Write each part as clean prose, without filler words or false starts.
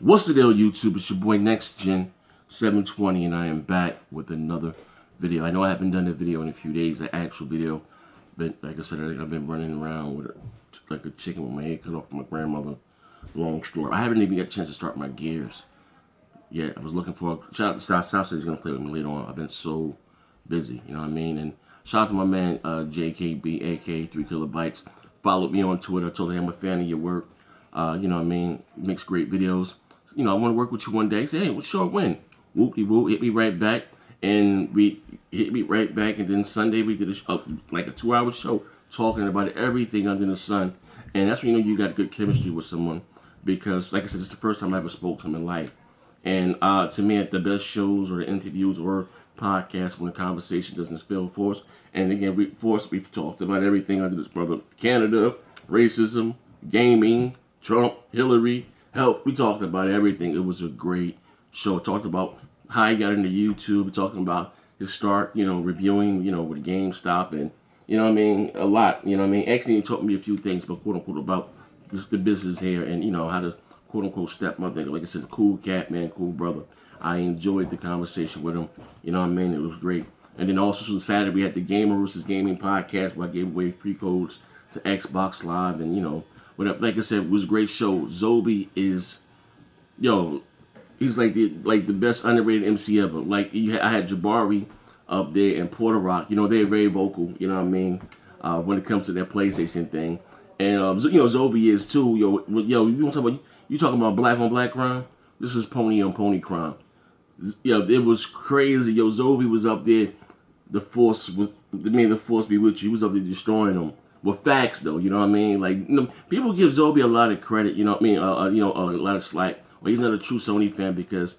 What's the deal, YouTube? It's your boy Next Gen 720, and I am back with another video. I know I haven't done a video in a few days, an actual video, but like I said, I've been running around with like a chicken with my head cut off from my grandmother. Long story. I haven't even got a chance to start my gears yet. I was looking for a shout out to South. South said he's gonna play with me later on. I've been so busy, you know what I mean? And shout out to my man JKB, aka 3 Kilobytes. Followed me on Twitter. Told him I'm a fan of your work. You know what I mean? Makes great videos. You know, I want to work with you one day. Say, hey, what's short win? Whoop-de-whoop, hit me right back. And we hit me right back. And then Sunday we did like a 2-hour show talking about everything under the sun. And that's when you know you got good chemistry with someone. Because, like I said, it's the first time I ever spoke to him in life. And to me, the best shows or the interviews or podcasts when the conversation doesn't feel forced. And again, we've talked about everything under this brother. Canada, racism, gaming, Trump, Hillary, health. We talked about everything. It was a great show. Talked about how he got into YouTube. Talking about his start, you know, reviewing, you know, with GameStop and, you know what I mean, a lot. You know what I mean? Actually, he taught me a few things, but quote unquote about the business here and, you know, how to quote unquote step my thing. Like I said, cool cat, man, cool brother. I enjoyed the conversation with him. You know what I mean? It was great. And then also Saturday we had the Gamer versus Gaming podcast where I gave away free codes to Xbox Live and, you know, whatever. Like I said, it was a great show. Zobi is, yo, he's like the best underrated MC ever. Like I had Jabari up there and Porter Rock. You know, they're very vocal. You know what I mean? When it comes to their PlayStation thing, and you know, Zobi is too. Yo, you want to talk about you talking about black on black crime? This is pony on pony crime. Yo, it was crazy. Yo, Zobi was up there. The force be with you. He was up there destroying them. With facts, though, you know what I mean? Like, you know, people give Zobi a lot of credit, you know what I mean? You know, a lot of slack. Well, he's not a true Sony fan because,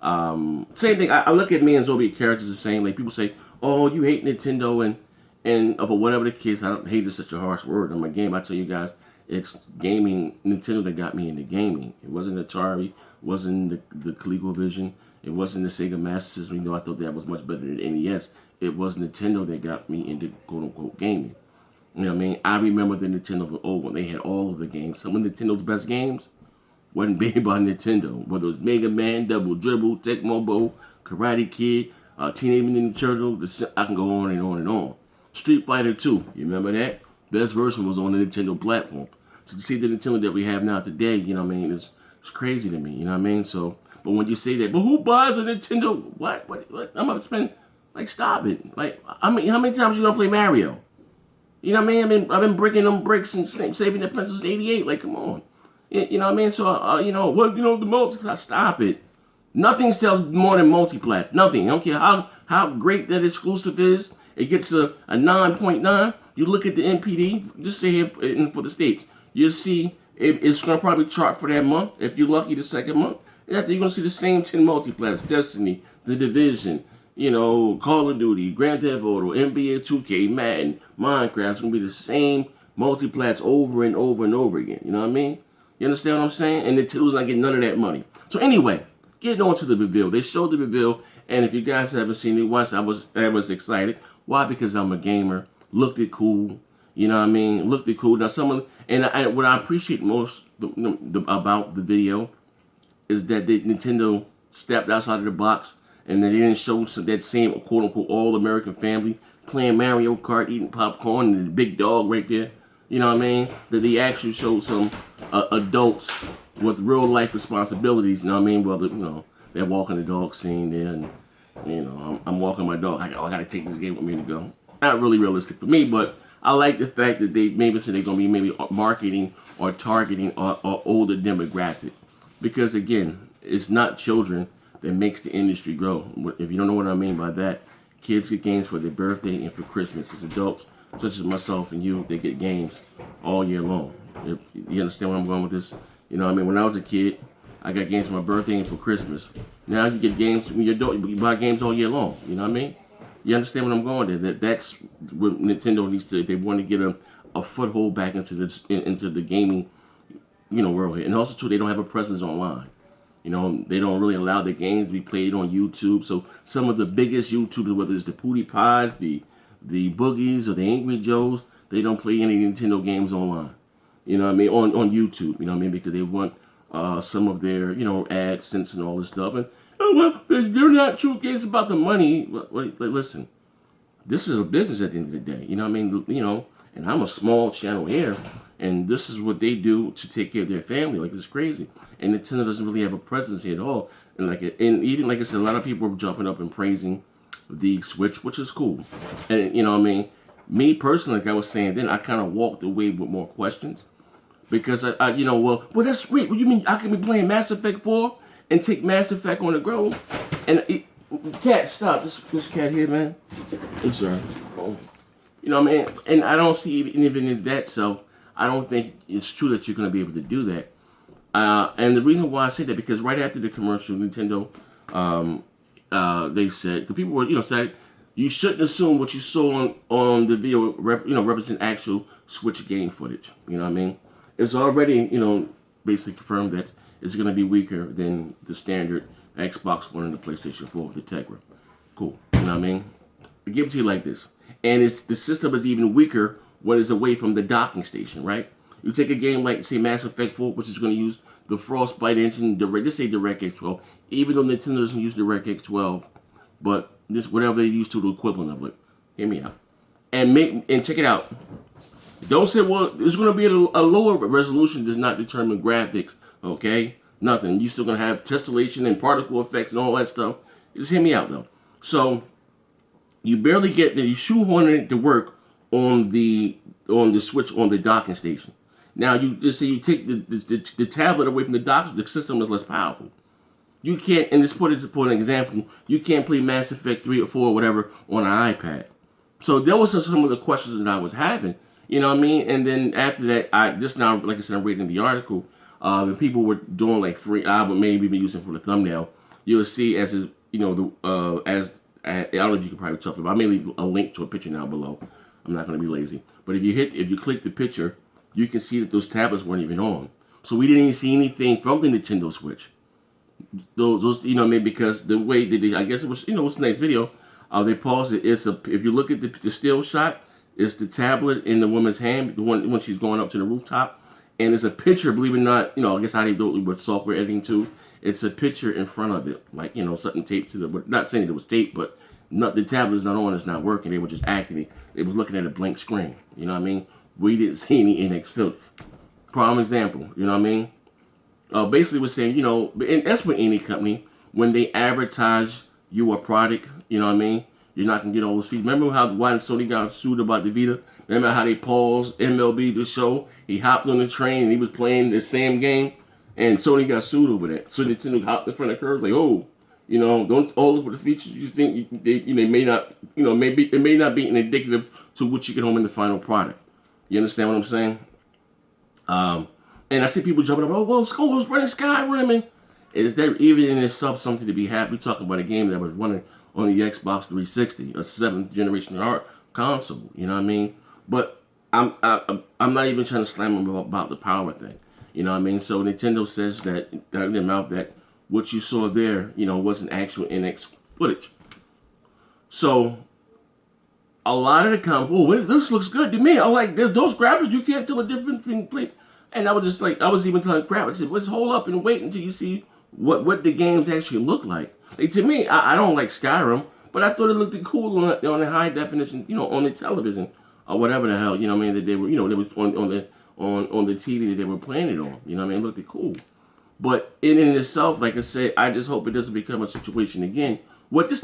same thing. I look at me and Zobi characters the same. Like, people say, oh, you hate Nintendo and but whatever the case, I don't hate is such a harsh word. On my game, I tell you guys, it's gaming, Nintendo that got me into gaming. It wasn't Atari, it wasn't the ColecoVision, it wasn't the Sega Master System, even though I thought that was much better than NES. It was Nintendo that got me into quote-unquote gaming. You know what I mean? I remember the Nintendo was old when they had all of the games. Some of Nintendo's best games wasn't made by Nintendo. Whether it was Mega Man, Double Dribble, Tecmo Bowl, Karate Kid, Teenage Mutant Ninja Turtles, I can go on and on and on. Street Fighter 2, you remember that? Best version was on the Nintendo platform. So to see the Nintendo that we have now today, you know what I mean, it's crazy to me, you know what I mean? So, but when you say that, but who buys a Nintendo? What? I'm about to spend, like, stop it. Like, how many times you gonna play Mario? You know what I mean? I've been breaking them bricks and saving the pencils 88. Like, come on. You know what I mean? So, you know, the multi, stop it. Nothing sells more than multiplats. Nothing. I don't care how great that exclusive is. It gets a 9.9. You look at the NPD, just say here for the States. You'll see it's going to probably chart for that month. If you're lucky, the second month. After you're going to see the same 10 multiplats. Destiny, The Division, you know, Call of Duty, Grand Theft Auto, NBA 2K, Madden, Minecraft. It's going to be the same multiplats over and over and over again. You know what I mean? You understand what I'm saying? And Nintendo's not getting none of that money. So anyway, getting on to the reveal. They showed the reveal, and if you guys haven't seen it once, I was excited. Why? Because I'm a gamer. Looked it cool. You know what I mean? Looked it cool. Now, what I appreciate most about the video is that Nintendo stepped outside of the box and they didn't show that same quote-unquote all-American family playing Mario Kart, eating popcorn, and the big dog right there. You know what I mean? That they actually showed some adults with real-life responsibilities. You know what I mean? Well, you know, they're walking the dog scene there, and, you know, I'm walking my dog. I got to take this game with me to go. Not really realistic for me, but I like the fact that they're going to be maybe marketing or targeting an older demographic. Because, again, it's not children that makes the industry grow. If you don't know what I mean by that, kids get games for their birthday and for Christmas. As adults, such as myself and you, they get games all year long. You understand where I'm going with this? You know what I mean? When I was a kid, I got games for my birthday and for Christmas. Now you get games when you're adult, you buy games all year long. You know what I mean? You understand what I'm going there? That's what Nintendo needs to. They want to get a foothold back into the gaming, you know, world here. And also too, they don't have a presence online. You know, they don't really allow their games to be played on YouTube. So some of the biggest YouTubers, whether it's the Pootie Pies, the Boogies, or the Angry Joes, they don't play any Nintendo games online. You know what I mean? On YouTube, you know what I mean? Because they want some of their, AdSense and all this stuff. And, oh, well, they're not true games about the money. Listen, this is a business at the end of the day. You know what I mean? And I'm a small channel here, and this is what they do to take care of their family. Like, it's crazy. And Nintendo doesn't really have a presence here at all. And even like I said, a lot of people are jumping up and praising the Switch, which is cool. And you know what I mean? Me personally, like I was saying then, I kind of walked away with more questions because well, that's great. What do you mean I can be playing Mass Effect 4 and take Mass Effect on the go? And cat, stop. This cat here, man. I'm sorry. Oh. You know what I mean? And I don't see even in that, so I don't think it's true that you're going to be able to do that. And the reason why I say that, because right after the commercial, Nintendo, they said, because people were, said, you shouldn't assume what you saw on the video, represent actual Switch game footage. You know what I mean? It's already, basically confirmed that it's going to be weaker than the standard Xbox One and the PlayStation 4 with the Tegra. Cool. You know what I mean? I give it to you like this. And the system is even weaker when it's away from the docking station, right? You take a game like, say, Mass Effect 4, which is going to use the Frostbite engine, let's say DirectX 12, even though Nintendo doesn't use DirectX 12, but this whatever they use to the equivalent of it. Hear me out. And check it out. Don't say, well, it's going to be a lower resolution does not determine graphics, okay? Nothing. You're still going to have tessellation and particle effects and all that stuff. Just hear me out, though. So, you barely get you shoehorn it to work on the Switch on the docking station. Now you just say you take the tablet away from the dock, the system is less powerful. You can't, and just put it for an example, you can't play Mass Effect 3 or 4 or whatever on an iPad. So there was some of the questions that I was having, you know what I mean? And then after that, just now, like I said, I'm reading the article, and people were doing like free, I would maybe be using for the thumbnail. You'll see as I don't know if you can probably tell, but I may leave a link to a picture now below. I'm not going to be lazy. But if you click the picture, you can see that those tablets weren't even on. So we didn't even see anything from the Nintendo Switch. Those maybe because the way that I guess it was, it was a nice video. They paused it. If you look at the still shot, it's the tablet in the woman's hand, the one when she's going up to the rooftop, and it's a picture. Believe it or not, I guess how they do it with software editing too. It's a picture in front of it, like something taped to the. Not saying it was taped, but the tablet's not on. It's not working. They were just acting. They was looking at a blank screen. You know what I mean? We didn't see any NX filter. Prime example. You know what I mean? Basically was saying, and that's with any company, when they advertise your product, you know what I mean? You're not going to get all those fees. Remember why Sony got sued about the Vita? Remember how they paused MLB the show? He hopped on the train and he was playing the same game, and Sony got sued over that. So Nintendo hopped in front of the curve like, oh, don't all of the features you think they may not, maybe it may not be indicative to what you get home in the final product. You understand what I'm saying? And I see people jumping up, oh, well, Skull was running Skyrim. And is that even in itself something to be happy? We're talking about a game that was running on the Xbox 360, a 7th generation console. You know what I mean? But I'm not even trying to slam them about the power thing. You know what I mean? So Nintendo says that out of their mouth that what you saw there, wasn't actual NX footage. So a lot of the comments, oh, this looks good to me. I like those graphics. You can't tell the difference between. And I was just like, I was even telling crap. I said, let's hold up and wait until you see what the games actually look like. Like to me, I don't like Skyrim, but I thought it looked cool on the high definition, on the television or whatever the hell, that they were, they was on the TV that they were playing it on. You know what I mean? It looked cool. But in itself, like I said, I just hope it doesn't become a situation again. This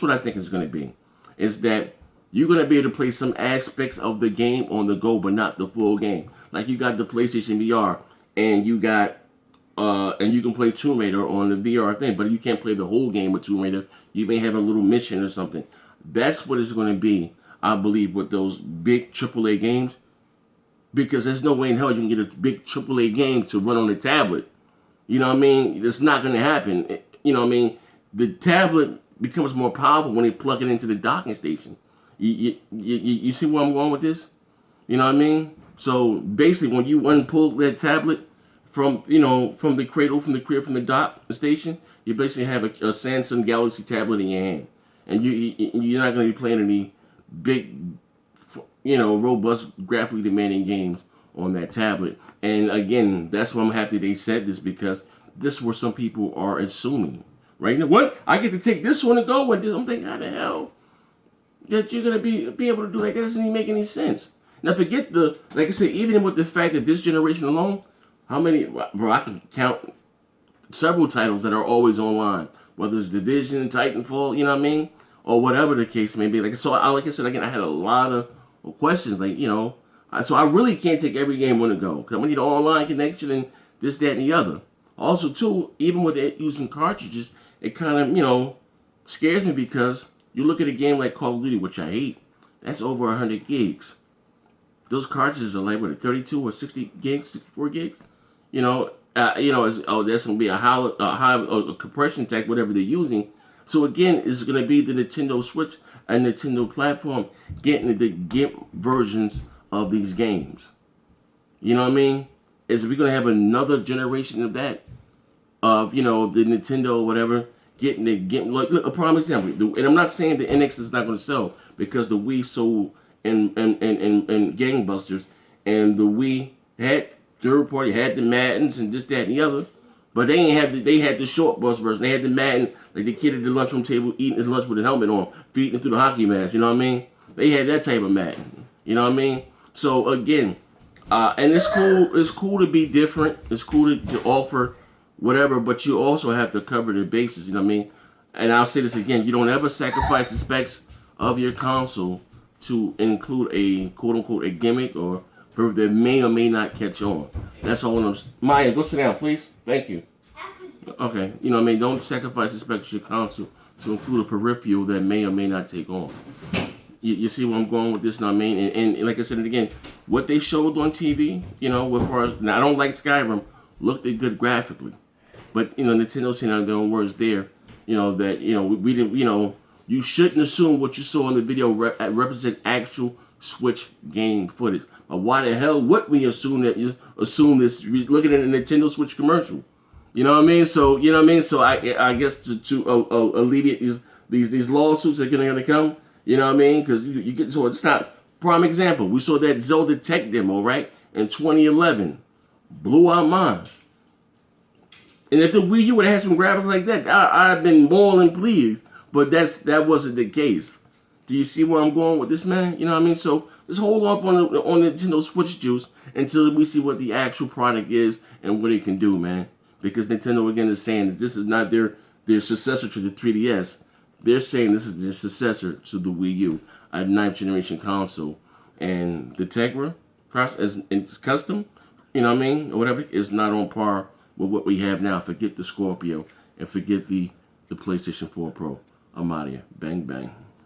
what I think is going to be, is that you're going to be able to play some aspects of the game on the go, but not the full game. Like you got the PlayStation VR, and you got, and you can play Tomb Raider on the VR thing, but you can't play the whole game with Tomb Raider. You may have a little mission or something. That's what it's going to be, I believe, with those big AAA games. Because there's no way in hell you can get a big AAA game to run on a tablet. You know what I mean? It's not going to happen. You know what I mean? The tablet becomes more powerful when they plug it into the docking station. You see where I'm going with this? You know what I mean? So basically, when you unpull that tablet from the cradle, from the dock station, you basically have a Samsung Galaxy tablet in your hand, and you're not going to be playing any big, robust, graphically demanding games on that tablet. And again, that's why I'm happy they said this, because this is where some people are assuming, right? Now, what? I get to take this one and go with this. I'm thinking, how the hell that you're gonna be able to do that? That doesn't even make any sense. Now forget like I said, even with the fact that this generation alone, how many, bro, I can count several titles that are always online, whether it's Division, Titanfall, you know what I mean, or whatever the case may be. Like like I said again, I had a lot of questions, like so I really can't take every game on the go because I need an online connection and this, that, and the other. Also, too, even with it using cartridges, it kind of scares me because you look at a game like Call of Duty, which I hate. That's over 100 gigs. Those cartridges are like what, 32 or 60 gigs, 64 gigs. There's gonna be a high compression tech, whatever they're using. So again, it's gonna be the Nintendo Switch and Nintendo platform getting the GIMP versions of these games. You know what I mean? Is we gonna have another generation of that, of the Nintendo or whatever getting the GIMP? Look, a prime example. And I'm not saying the NX is not gonna sell because the Wii sold and gangbusters, and the Wii had third party, had the Maddens and this, that, and the other, but they ain't have they had the short bus version. They had the Madden, like the kid at the lunchroom table eating his lunch with a helmet on, feeding through the hockey mask. You know what I mean? They had that type of Madden. You know what I mean? So again, and it's cool. It's cool to be different. It's cool to offer whatever, but you also have to cover the bases. You know what I mean? And I'll say this again: you don't ever sacrifice the specs of your console to include a quote unquote a gimmick or that may or may not catch on. That's all I'm. Maya, go sit down, please. Thank you. Okay, you know what I mean? Don't sacrifice the specs of your console to include a peripheral that may or may not take on. You see where I'm going with this, know what I mean? And like I said again, what they showed on TV, as far as, now I don't like Skyrim, looked good graphically. But, Nintendo saying out their own words there, that, we didn't, you shouldn't assume what you saw in the video represent actual Switch game footage. But why the hell would we assume this looking at a Nintendo Switch commercial? You know what I mean? So, So I guess to alleviate these lawsuits that are going to come, you know what I mean? Because you get so it's not prime example. We saw that Zelda tech demo, right, in 2011, blew our mind. And if the Wii U would have had some graphics like that, I'd been more than pleased. But that wasn't the case. Do you see where I'm going with this, man? You know what I mean? So let's hold up on Nintendo Switch juice until we see what the actual product is and what it can do, man. Because Nintendo again is saying this is not their successor to the 3DS. They're saying this is their successor to the Wii U, a 9th generation console. And the Tegra process, it's custom, you know what I mean, or whatever, is not on par with what we have now. Forget the Scorpio and forget the PlayStation 4 Pro. I'm out of here. Bang, bang.